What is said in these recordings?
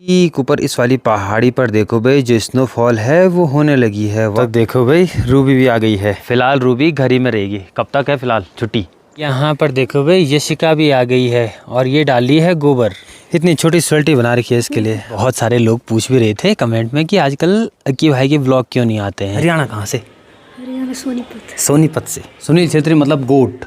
ठीक ऊपर इस वाली पहाड़ी पर देखो भाई जो स्नोफॉल है वो होने लगी है। वक्त देखो भाई रूबी भी आ गई है। फिलहाल रूबी घर ही में रहेगी। कब तक है फिलहाल छुट्टी। यहाँ पर देखो भाई यशिका भी आ गई है और ये डाली है गोबर। इतनी छोटी स्वेल्टी बना रखी है इसके लिए। बहुत सारे लोग पूछ भी रहे थे कमेंट में कि आजकल अक्की भाई के ब्लॉग क्यों नहीं आते हैं। हरियाणा कहाँ से? हरियाणा सोनीपत। सोनीपत से। सुनील छेत्री मतलब गोट,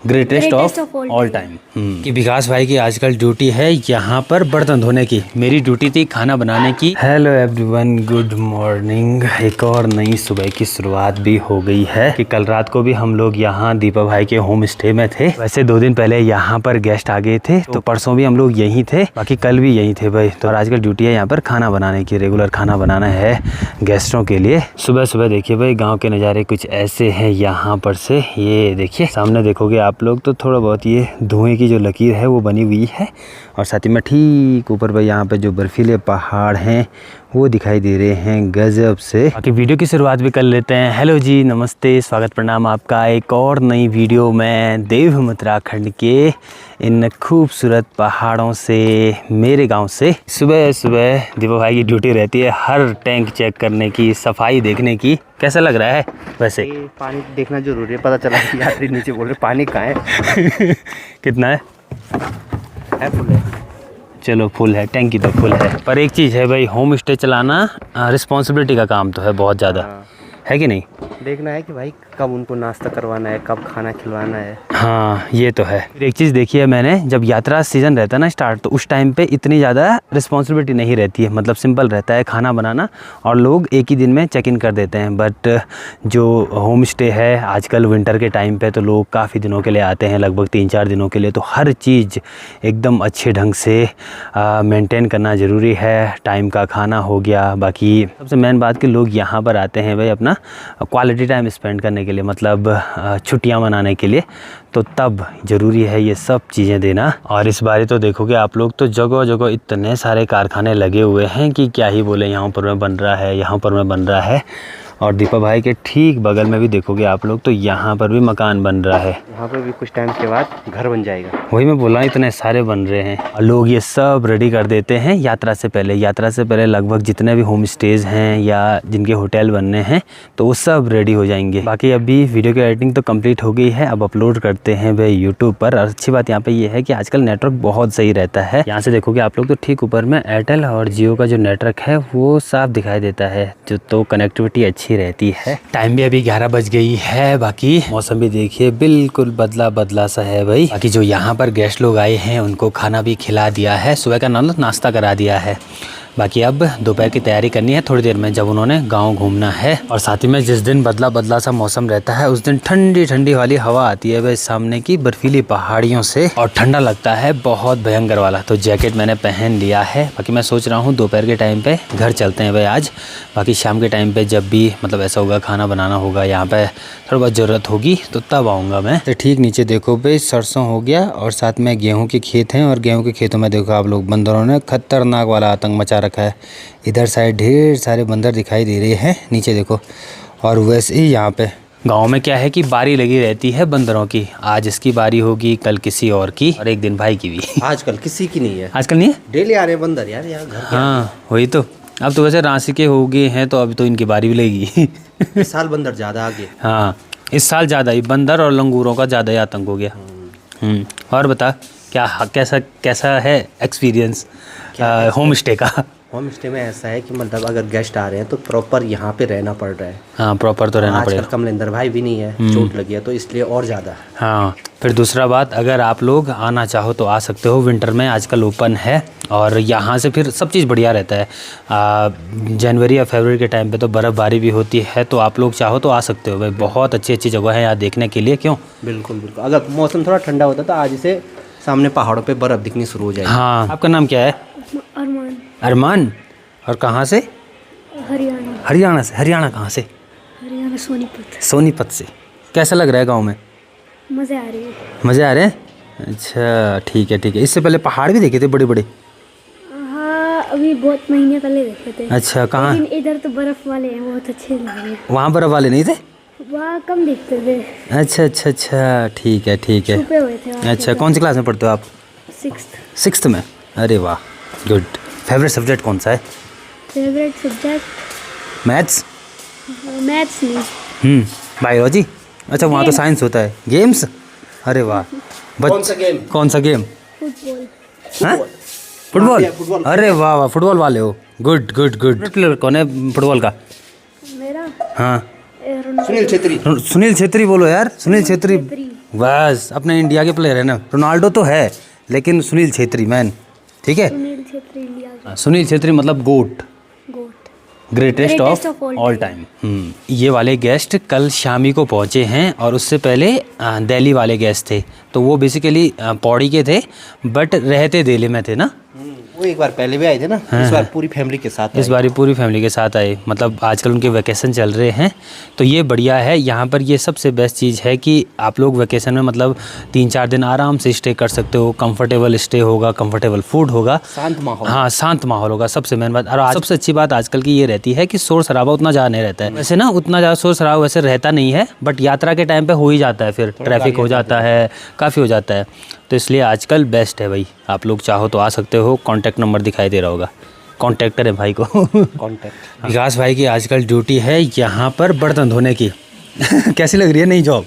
ग्रेटेस्ट ऑफ ऑल टाइम। कि विकास भाई की आजकल ड्यूटी है यहाँ पर बर्तन धोने की। मेरी ड्यूटी थी खाना बनाने की। Hello everyone, good morning. एक और नई सुबह की शुरुआत भी हो गई है कि कल रात को भी हम लोग यहाँ दीपा भाई के होम स्टे में थे। वैसे 2 दिन पहले यहाँ पर गेस्ट आ गए थे तो परसों भी हम लोग यहीं थे, बाकी कल भी यहीं थे भाई। तो आजकल ड्यूटी है यहाँ पर खाना बनाने की। रेगुलर खाना बनाना है गेस्टों के लिए। सुबह सुबह देखिए भाई गाँव के नज़ारे कुछ ऐसे हैं यहाँ पर से। ये देखिए सामने देखोगे आप लोग तो थोड़ा बहुत ये धुएं की जो लकीर है वो बनी हुई है और साथ ही में ठीक ऊपर भाई यहाँ पे जो बर्फीले पहाड़ हैं वो दिखाई दे रहे हैं गजब से। बाकी वीडियो की शुरुआत भी कर लेते हैं। हेलो जी, नमस्ते, स्वागत प्रणाम आपका एक और नई वीडियो में देवभूमि उत्तराखंड के इन खूबसूरत पहाड़ों से, मेरे गांव से। सुबह सुबह दीपा भाई की ड्यूटी रहती है हर टैंक चेक करने की, सफाई देखने की। कैसा लग रहा है वैसे? पानी देखना जरूरी है। पता चला कि यात्री नीचे बोल रहे पानी कहाँ है। कितना है? फुल है। चलो फुल है, टैंकी तो फुल है। पर एक चीज़ है भाई, होम स्टे चलाना रिस्पॉन्सिबिलिटी का काम तो है बहुत ज़्यादा, है कि नहीं? देखना है कि भाई कब उनको नाश्ता करवाना है, कब खाना खिलवाना है। हाँ ये तो है। फिर एक चीज़ देखी है मैंने, जब यात्रा सीज़न रहता है ना स्टार्ट, तो उस टाइम पे इतनी ज़्यादा रिस्पॉन्सिबिलिटी नहीं रहती है। मतलब सिंपल रहता है खाना बनाना और लोग एक ही दिन में चेक इन कर देते हैं। बट जो होम स्टे है आजकल विंटर के टाइम पे तो लोग काफ़ी दिनों के लिए आते हैं, लगभग 3-4 दिनों के लिए। तो हर चीज़ एकदम अच्छे ढंग से मेंटेन करना ज़रूरी है। टाइम का खाना हो गया, बाकी सबसे मेन बात कि लोग यहाँ पर आते हैं भाई अपना क्वालिटी टाइम स्पेंड करने के लिए, मतलब छुट्टियाँ मनाने के लिए। तो तब ज़रूरी है ये सब चीज़ें देना। और इस बार तो देखोगे आप लोग तो जगह जगह इतने सारे कारखाने लगे हुए हैं कि क्या ही बोले। यहाँ पर में बन रहा है, यहाँ पर में बन रहा है। और दीपा भाई के ठीक बगल में भी देखोगे आप लोग तो यहाँ पर भी मकान बन रहा है। यहाँ पर भी कुछ टाइम के बाद घर बन जाएगा। वही मैं बोला, इतने सारे बन रहे हैं और लोग ये सब रेडी कर देते हैं यात्रा से पहले। यात्रा से पहले लगभग जितने भी होम स्टेज हैं या जिनके होटल बनने हैं तो वो सब रेडी हो जाएंगे। बाकी अभी वीडियो की एडिटिंग तो कंप्लीट हो गई है, अब अपलोड करते हैं भाई यूट्यूब पर। और अच्छी बात यहाँ पे ये है कि आजकल नेटवर्क बहुत सही रहता है। यहाँ से देखोगे आप लोग तो ठीक ऊपर में एयरटेल और जियो का जो नेटवर्क है वो साफ दिखाई देता है, जो तो कनेक्टिविटी अच्छी रहती है। टाइम भी अभी 11 बज गई है। बाकी मौसम भी देखिए बिल्कुल बदला बदला सा है भाई। बाकी जो यहाँ पर गेस्ट लोग आए हैं उनको खाना भी खिला दिया है, सुबह का नाश्ता करा दिया है। बाकी अब दोपहर की तैयारी करनी है थोड़ी देर में, जब उन्होंने गांव घूमना है। और साथ ही में जिस दिन बदला बदला सा मौसम रहता है उस दिन ठंडी ठंडी वाली हवा आती है भाई सामने की बर्फीली पहाड़ियों से और ठंडा लगता है बहुत भयंकर वाला। तो जैकेट मैंने पहन लिया है। बाकी मैं सोच रहा हूँ दोपहर के टाइम पे घर चलते हैं भाई आज। बाकी शाम के टाइम पे जब भी मतलब ऐसा होगा खाना बनाना होगा यहाँ पे, थोड़ी बहुत ज़रूरत होगी तो तब आऊँगा मैं। तो ठीक नीचे देखो भाई सरसों हो गया और साथ में गेहूँ के खेत हैं। और गेहूँ के खेतों में देखो आप लोग बंदरों ने खतरनाक वाला आतंक मचा रखा है। इधर साइड ढेर सारे बंदर दिखाई दे रहे हैं, नीचे देखो। और वैसे ही यहाँ पे गांव में क्या है कि बारी लगी रहती है बंदरों की। आज इसकी बारी होगी, कल किसी और की, और एक दिन भाई की भी। आजकल किसी की नहीं है। आजकल नहीं है, डेली आ रहे हैं बंदर यार यहाँ घर। हाँ वही तो। अब तो वैसे रांसी के हो गए हैं तो अब तो इनकी बारी भी लगेगी। इस साल बंदर ज़्यादा आ गए। हाँ इस साल ज़्यादा ही बंदर और लंगूरों का ज़्यादा ही आतंक हो गया। और बता क्या कैसा है एक्सपीरियंस होम स्टे का? होम स्टे में ऐसा है कि मतलब अगर गेस्ट आ रहे हैं तो प्रॉपर यहाँ पे रहना पड़ रहा है। हाँ प्रॉपर तो रहना पड़ेगा। आजकल कमलेंदर भाई भी नहीं है, चोट लगी है तो इसलिए और ज़्यादा। हाँ फिर दूसरा बात, अगर आप लोग आना चाहो तो आ सकते हो। विंटर में आजकल ओपन है और यहाँ से फिर सब चीज़ बढ़िया रहता है। जनवरी या फरवरी के टाइम पे तो बर्फ़बारी भी होती है, तो आप लोग चाहो तो आ सकते हो भाई। बहुत अच्छी अच्छी जगह है यहाँ देखने के लिए। क्यों? बिल्कुल बिल्कुल। अगर मौसम थोड़ा ठंडा होता तो आज से सामने पहाड़ों पे बर्फ़ दिखनी शुरू हो जाएगी। हाँ आपका नाम क्या है? अरमान। अरमान। और कहाँ से? हरियाणा। हरियाणा से। हरियाणा कहाँ से? हरियाणा सोनीपत। सोनीपत से। कैसा लग रहा है गाँव में? मज़े आ रहे हैं। मज़े आ रहे हैं? अच्छा ठीक है ठीक है। इससे पहले पहाड़ भी देखे थे बड़े बड़े? हाँ अभी बहुत महीने पहले देखे थे। अच्छा कहाँ? लेकिन इधर तो बर्फ़ वाले हैं, बहुत अच्छे लग रहे हैं। वहाँ बर्फ़ वाले नहीं थे? वहाँ कम दिखते थे। अच्छा अच्छा अच्छा ठीक है ठीक है। छुपे हुए थे वहाँ। अच्छा कौन सी क्लास में पढ़ते हो आप? 6th। 6th में? अरे वाह गुड। फेवरेट सब्जेक्ट कौन सा है? Favourite subject maths? मैथ्स नहीं, बायोलॉजी? अच्छा, वहाँ तो साइंस होता है। गेम्स? अरे वाह। कौन सा गेम? कौन सा गेम? फुटबॉल। हाँ? फुटबॉल? अरे वाह वाह, फुटबॉल वाले हो। Good good good. प्लेयर कौन है फुटबॉल का? मेरा हाँ, सुनील छेत्री। सुनील छेत्री बोलो यार। सुनील छेत्री बस अपने इंडिया के प्लेयर है ना। रोनाल्डो तो है लेकिन सुनील छेत्री मैन, ठीक है। सुनील छेत्री इंडिया का सुनील छेत्री मतलब GOAT, GOAT, greatest Greatest of of all all time. ये वाले गेस्ट कल शामी को पहुँचे हैं और उससे पहले दिल्ली वाले गेस्ट थे, तो वो बेसिकली पौड़ी के थे बट रहते दिल्ली में थे ना। वो एक बार पहले भी आए थे ना, इस बार पूरी फैमिली के साथ इस बारी पूरी फैमिली के साथ आए, मतलब आजकल उनके वैकेशन चल रहे हैं तो ये बढ़िया है। यहाँ पर ये सबसे बेस्ट चीज़ है कि आप लोग वैकेशन में मतलब 3-4 दिन आराम से स्टे कर सकते हो। कंफर्टेबल स्टे होगा, कंफर्टेबल फूड होगा, शांत माहौल। हाँ शांत माहौल होगा, सबसे मेन बात। और सबसे अच्छी बात आजकल की ये रहती है कि शोर शराबा उतना ज़्यादा नहीं रहता है। वैसे ना उतना ज़्यादा शोर शराबा वैसे रहता नहीं है बट यात्रा के टाइम पे हो ही जाता है, फिर ट्रैफिक हो जाता है, काफ़ी हो जाता है। तो इसलिए आजकल बेस्ट है भाई। आप लोग चाहो तो आ सकते हो, कॉन्टैक्ट नंबर दिखाई दे रहा होगा, कॉन्टैक्ट करें भाई को। कॉन्टैक्ट। विकास भाई की आजकल ड्यूटी है यहाँ पर बर्तन धोने की। कैसी लग रही है नई जॉब?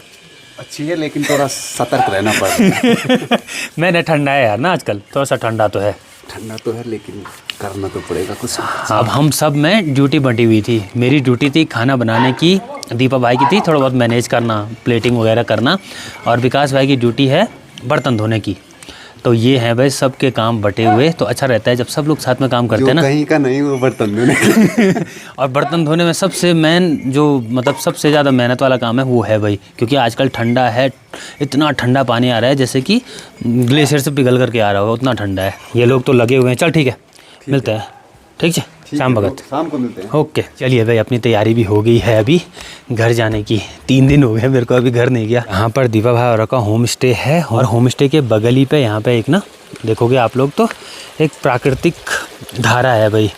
अच्छी है लेकिन थोड़ा सतर्क रहना पड़ेगा। मैंने ठंडा है यार ना आजकल, थोड़ा सा ठंडा तो है। ठंडा तो है लेकिन करना तो पड़ेगा कुछ। अब हम सब में ड्यूटी बंटी हुई थी। मेरी ड्यूटी थी खाना बनाने की, दीपा भाई की थी थोड़ा बहुत मैनेज करना, प्लेटिंग वगैरह करना, और विकास भाई की ड्यूटी है बर्तन धोने की। तो ये है भाई सबके काम बटे हुए, तो अच्छा रहता है जब सब लोग साथ में काम करते हैं ना। कहीं का नहीं वो बर्तन धोने। और बर्तन धोने में सबसे मेन जो मतलब सबसे ज़्यादा मेहनत वाला काम है वो है भाई, क्योंकि आजकल ठंडा है, इतना ठंडा पानी आ रहा है जैसे कि ग्लेशियर से पिघल करके आ रहा होगा, उतना ठंडा है। ये लोग तो लगे हुए हैं। चल ठीक है, मिलते हैं, ठीक है शाम भगत। शाम को मिलते हैं। ओके चलिए भाई, अपनी तैयारी भी हो गई है अभी घर जाने की। 3 दिन हो गए मेरे को अभी घर नहीं गया। यहाँ पर दीपा भाई और का होम स्टे है और होम स्टे के बगल ही पे यहाँ पे एक ना देखोगे आप लोग तो एक प्राकृतिक धारा है भाई।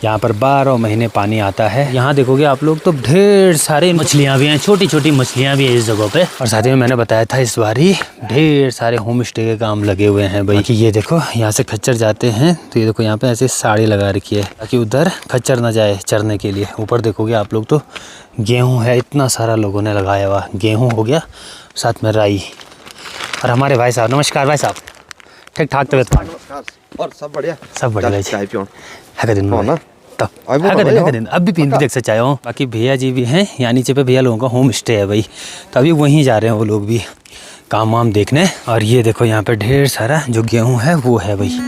यहाँ पर 12 महीने पानी आता है। यहाँ देखोगे आप लोग तो ढेर सारे मछलियाँ भी हैं, छोटी छोटी मछलियाँ भी हैं इस जगह पे। और साथ ही में मैंने बताया था इस बार ही ढेर सारे होम स्टे के काम लगे हुए हैं भाई। कि ये देखो यहाँ से खच्चर जाते हैं तो ये देखो यहाँ पे ऐसे साड़ी लगा रखी है ताकि उधर खच्चर ना जाए चरने के लिए। ऊपर देखोगे आप लोग तो गेहूँ है, इतना सारा लोगों ने लगाया हुआ। गेहूँ हो गया, साथ में राई। और हमारे भाई साहब, नमस्कार भाई साहब, ठीक ठाक तबियत पानी? और सब बढ़िया, सब बढ़िया भाई। चाय पियो है दिन में तब अब भी पीने देख से चाहे हो। बाकी भैया जी भी हैं यहाँ नीचे पे, भैया लोगों का होम स्टे है भाई, तो अभी वहीं जा रहे हैं वो लोग भी काम वाम देखने। और ये देखो यहाँ पे ढेर सारा जो गेहूँ है वो है भाई।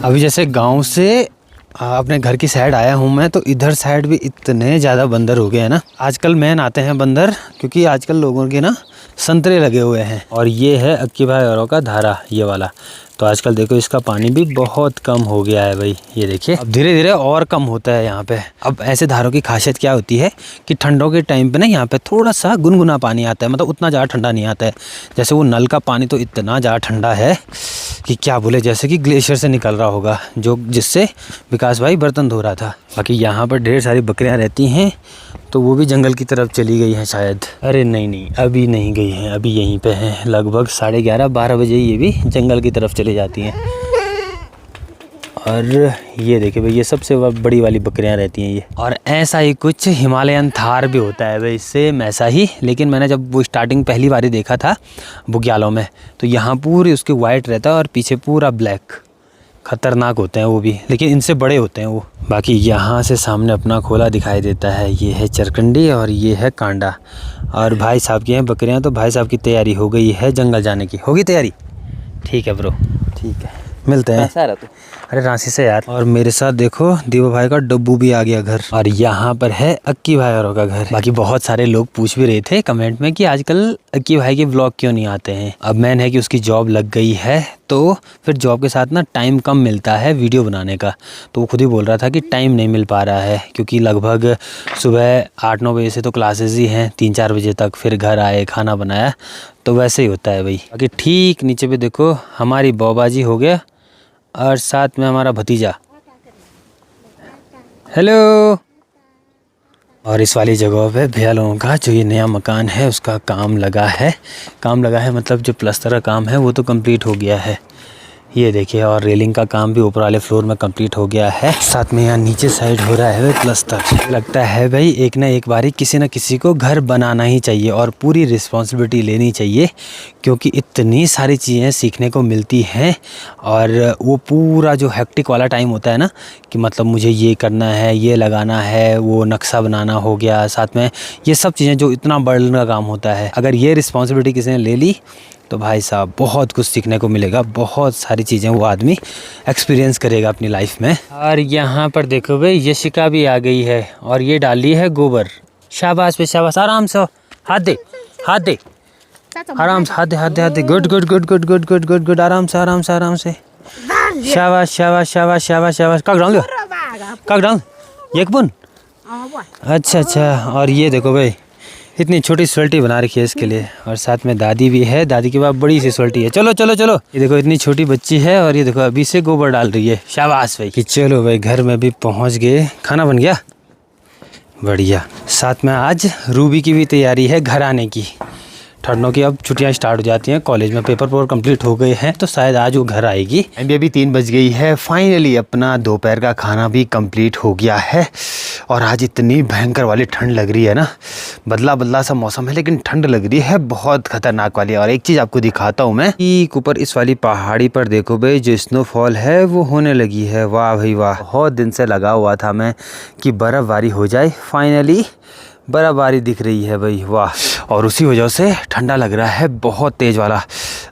अभी जैसे गांव से अपने घर की साइड आया हूँ मैं, तो इधर साइड भी इतने ज़्यादा बंदर हो गए हैं ना आजकल। मैन आते हैं बंदर क्योंकि आजकल लोगों के ना संतरे लगे हुए हैं। और ये है अक्की भाई औरों का धारा, ये वाला। तो आजकल देखो इसका पानी भी बहुत कम हो गया है भाई, ये देखिए अब धीरे धीरे और कम होता है यहाँ पे। अब ऐसे धारों की खासियत क्या होती है कि ठंडों के टाइम पे ना यहाँ पे थोड़ा सा गुनगुना पानी आता है, मतलब उतना ज़्यादा ठंडा नहीं आता है। जैसे वो नल का पानी तो इतना ज़्यादा ठंडा है कि क्या बोले, जैसे कि ग्लेशियर से निकल रहा होगा, जो जिससे विकास भाई बर्तन धो रहा था। बाकी यहाँ पर ढेर सारी बकरियाँ रहती हैं, तो वो भी जंगल की तरफ चली गई हैं शायद। अरे नहीं अभी नहीं गई हैं, अभी यहीं पे हैं। लगभग 11:30-12 बजे ये भी जंगल की तरफ चली जाती हैं। और ये देखिए भाई, ये सबसे बड़ी वाली बकरियां रहती हैं ये। और ऐसा ही कुछ हिमालयन थार भी होता है भाई, सेम ऐसा ही। लेकिन मैंने जब वो स्टार्टिंग पहली बार देखा था बुग्यालों में, तो यहाँ पूरी उसके वाइट रहता है और पीछे पूरा ब्लैक। खतरनाक होते हैं वो भी, लेकिन इनसे बड़े होते हैं वो। बाकी यहाँ से सामने अपना खोला दिखाई देता है, ये है चरकंडी और ये है कांडा। और भाई साहब की हैं बकरियाँ, तो भाई साहब की तैयारी हो गई है जंगल जाने की। होगी तैयारी? ठीक है ब्रो, ठीक है, मिलते हैं। कैसा रहा तू? अरे रांची से यार। और मेरे साथ देखो दीपा भाई का डब्बू भी आ गया घर, और यहाँ पर है अक्की भाई औरों का घर। बाकी बहुत सारे लोग पूछ भी रहे थे कमेंट में कि आजकल अक्की भाई के ब्लॉग क्यों नहीं आते हैं। अब मैन है कि उसकी जॉब लग गई है, तो फिर जॉब के साथ ना टाइम कम मिलता है वीडियो बनाने का। तो वो खुद ही बोल रहा था कि टाइम नहीं मिल पा रहा है, क्योंकि लगभग सुबह 8-9 बजे से तो क्लासेस ही हैं, 3-4 बजे तक, फिर घर आए खाना बनाया, तो वैसे ही होता है भाई। बाकी ठीक नीचे पे देखो हमारी बौबाजी हो गया, और साथ में हमारा भतीजा। हेलो और इस वाली जगह पे भैया लोगों का जो ये नया मकान है उसका काम लगा है मतलब जो प्लस्तर का काम है वो तो कंप्लीट हो गया है, ये देखिए। और रेलिंग का काम भी ऊपर वाले फ्लोर में कंप्लीट हो गया है, साथ में यहाँ नीचे साइड हो रहा है प्लस्तर। लगता है भाई एक ना एक बारी किसी न किसी को घर बनाना ही चाहिए और पूरी रिस्पॉन्सिबिलिटी लेनी चाहिए, क्योंकि इतनी सारी चीज़ें सीखने को मिलती हैं। और वो पूरा जो हेक्टिक वाला टाइम होता है ना कि मतलब मुझे ये करना है, ये लगाना है, वो नक्शा बनाना हो गया, साथ में ये सब चीज़ें जो इतना बर्डन का काम होता है, अगर ये रिस्पॉन्सिबिलिटी किसी ने ले ली तो भाई साहब बहुत कुछ सीखने को मिलेगा, बहुत सारी चीज़ें वो आदमी एक्सपीरियंस करेगा अपनी लाइफ में। और यहाँ पर देखो भाई यशिका भी आ गई है और ये डाली है गोबर। शाबाश पे शाबाश, आराम से हाथ दे, हाथ दे, आराम से हाथ दे, हाथ दे, हाथ दे। Good good good good good good good good, आराम से आराम से आराम से। शाबाश शाबाश शाबाश शाबाश शाबाश। काक डाल, काक डाल, एक बुन। अच्छा अच्छा। और ये देखो भाई इतनी छोटी सोल्टी बना रखी है इसके लिए, और साथ में दादी भी है, दादी के बाद बड़ी सी सोल्टी है। चलो चलो चलो, ये देखो इतनी छोटी बच्ची है और ये देखो अभी से गोबर डाल रही है। शाबाश भाई। कि चलो भाई घर में भी पहुंच गए, खाना बन गया, बढ़िया। साथ में आज रूबी की भी तैयारी है घर आने की। ठंडों की अब छुट्टियां स्टार्ट हो जाती हैं, कॉलेज में पेपर कंप्लीट हो गए हैं तो शायद आज वो घर आएगी। अभी 3 बज गई है, फाइनली अपना दोपहर का खाना भी कंप्लीट हो गया है। और आज इतनी भयंकर वाली ठंड लग रही है ना, बदला बदला सा मौसम है लेकिन ठंड लग रही है बहुत खतरनाक वाली। और एक चीज़ आपको दिखाता हूँ मैं, ऊपर इस वाली पहाड़ी पर देखो भाई जो स्नोफॉल है वो होने लगी है। वाह भाई वाह, बहुत दिन से लगा हुआ था मैं कि बर्फ़बारी हो जाए, फाइनली बर्फ़बारी दिख रही है भाई, वाह। और उसी वजह से ठंडा लग रहा है बहुत तेज़ वाला,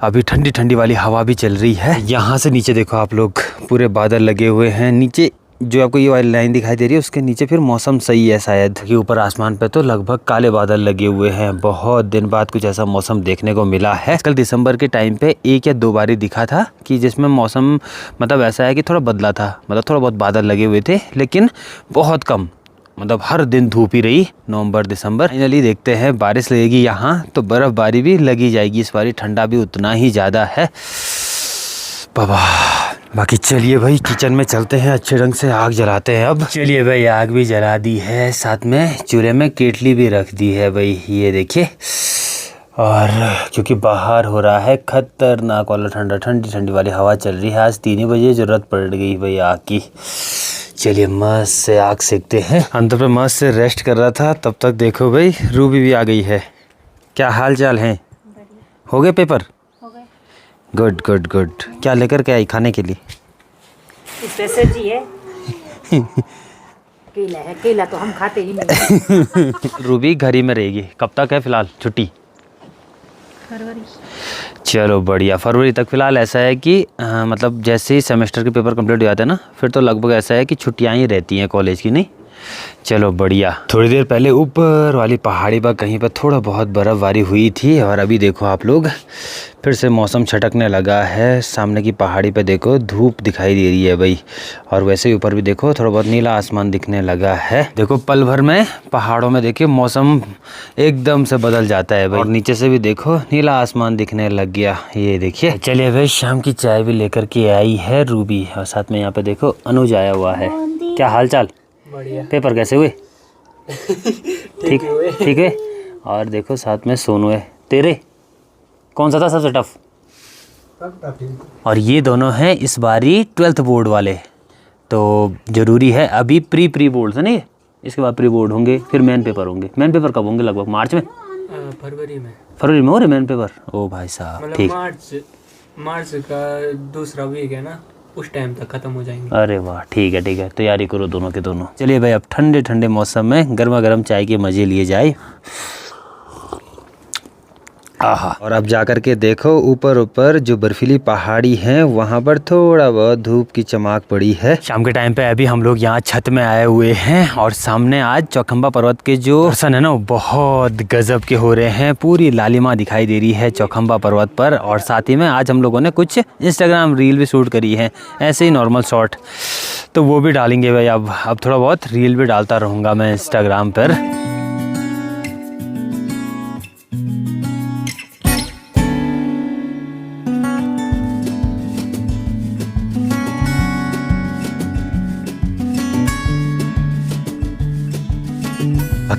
अभी ठंडी ठंडी वाली हवा भी चल रही है। यहाँ से नीचे देखो आप लोग, पूरे बादल लगे हुए हैं नीचे, जो आपको ये वाली लाइन दिखाई दे रही है उसके नीचे फिर मौसम सही है शायद, कि ऊपर आसमान पे तो लगभग काले बादल लगे हुए हैं। बहुत दिन बाद कुछ ऐसा मौसम देखने को मिला है। कल दिसंबर के टाइम पे 1 या 2 बार ही दिखा था कि जिसमें मौसम मतलब ऐसा है कि थोड़ा बदला था, मतलब थोड़ा बहुत बादल लगे हुए थे लेकिन बहुत कम, मतलब हर दिन धूप ही रही नवंबर दिसंबर। फाइनली देखते हैं बारिश लगेगी यहाँ तो बर्फ़बारी भी लगी जाएगी इस बारी, ठंडा भी उतना ही ज़्यादा है बाबा। बाकी चलिए भाई किचन में चलते हैं, अच्छे ढंग से आग जलाते हैं। अब चलिए भाई आग भी जला दी है, साथ में चूल्हे में केटली भी रख दी है भाई, ये देखिए। और क्योंकि बाहर हो रहा है खतरनाक वाला ठंडा, ठंडी ठंडी वाली हवा चल रही है। आज 3 बजे ज़रूरत पड़ गई भाई आग की। चलिए मस्त से आग सेकते हैं। अंदर पे मस्त से रेस्ट कर रहा था, तब तक देखो भाई रूबी भी आ गई है। क्या हाल चाल है? हो गए पेपर? Good good good. क्या लेकर के आई खाने के लिए? स्पेशल जी है केला है, केला तो हम खाते ही नहीं। रूबी घर ही में रहेगी, कब तक है फिलहाल छुट्टी? फरवरी। चलो बढ़िया, फरवरी तक फिलहाल। ऐसा है कि मतलब जैसे ही सेमेस्टर के पेपर कंप्लीट हो जाते हैं ना, फिर तो लगभग ऐसा है कि छुट्टियां ही रहती हैं कॉलेज की, नहीं? चलो बढ़िया। थोड़ी देर पहले ऊपर वाली पहाड़ी पर कहीं पर थोड़ा बहुत बर्फ़बारी हुई थी और अभी देखो आप लोग फिर से मौसम छटकने लगा है। सामने की पहाड़ी पे देखो धूप दिखाई दे रही है भाई, और वैसे ही ऊपर भी देखो थोड़ा बहुत नीला आसमान दिखने लगा है। देखो पल भर में पहाड़ों में देखिए मौसम एकदम से बदल जाता है भाई, और नीचे से भी देखो नीला आसमान दिखने लग गया, ये देखिए। चलिए भाई शाम की चाय भी लेकर के आई है रूबी, और साथ में यहाँ पे देखो अनुज आया हुआ है। क्या हाल चाल? बढ़िया। पेपर कैसे हुए? ठीक ठीक है। और देखो साथ में सोनू है। तेरे कौन सा था सबसे टफ? और ये दोनों हैं इस बारी 12th बोर्ड वाले, तो ज़रूरी है अभी प्री बोर्ड है नहीं, इसके बाद प्री बोर्ड होंगे, फिर मेन पेपर होंगे। मेन पेपर कब होंगे? लगभग मार्च में, फरवरी में हो रहे मेन पेपर। ओ भाई साहब ठीक, मार्च का दूसरा वीक है ना, उस टाइम तक खत्म हो जाएंगे। अरे वाह ठीक है ठीक है, तैयारी करो दोनों के दोनों। चलिए भाई अब ठंडे ठंडे मौसम में गर्मा गर्म चाय के मज़े लिए जाए। आहा। और अब जाकर के देखो ऊपर जो बर्फीली पहाड़ी है वहाँ पर थोड़ा बहुत धूप की चमक पड़ी है। शाम के टाइम पे अभी हम लोग यहाँ छत में आए हुए हैं और सामने आज चौखंबा पर्वत के जो दर्शन है ना वो बहुत गजब के हो रहे हैं। पूरी लालिमा दिखाई दे रही है चौखंबा पर्वत पर, और साथ ही में आज हम लोगों ने कुछ इंस्टाग्राम रील भी शूट करी है, ऐसे ही नॉर्मल शॉट, तो वो भी डालेंगे भाई। अब थोड़ा बहुत रील भी डालता रहूँगा मैं इंस्टाग्राम पर।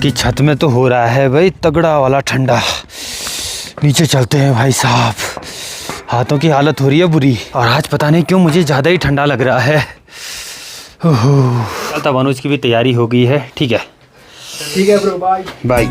बाकी छत में तो हो रहा है भाई तगड़ा वाला ठंडा। नीचे चलते हैं भाई साहब, हाथों की हालत हो रही है बुरी। और आज पता नहीं क्यों मुझे ज़्यादा ही ठंडा लग रहा है। तब अनुज की भी तैयारी हो गई है। ठीक है ठीक है ब्रो, बाय बाय।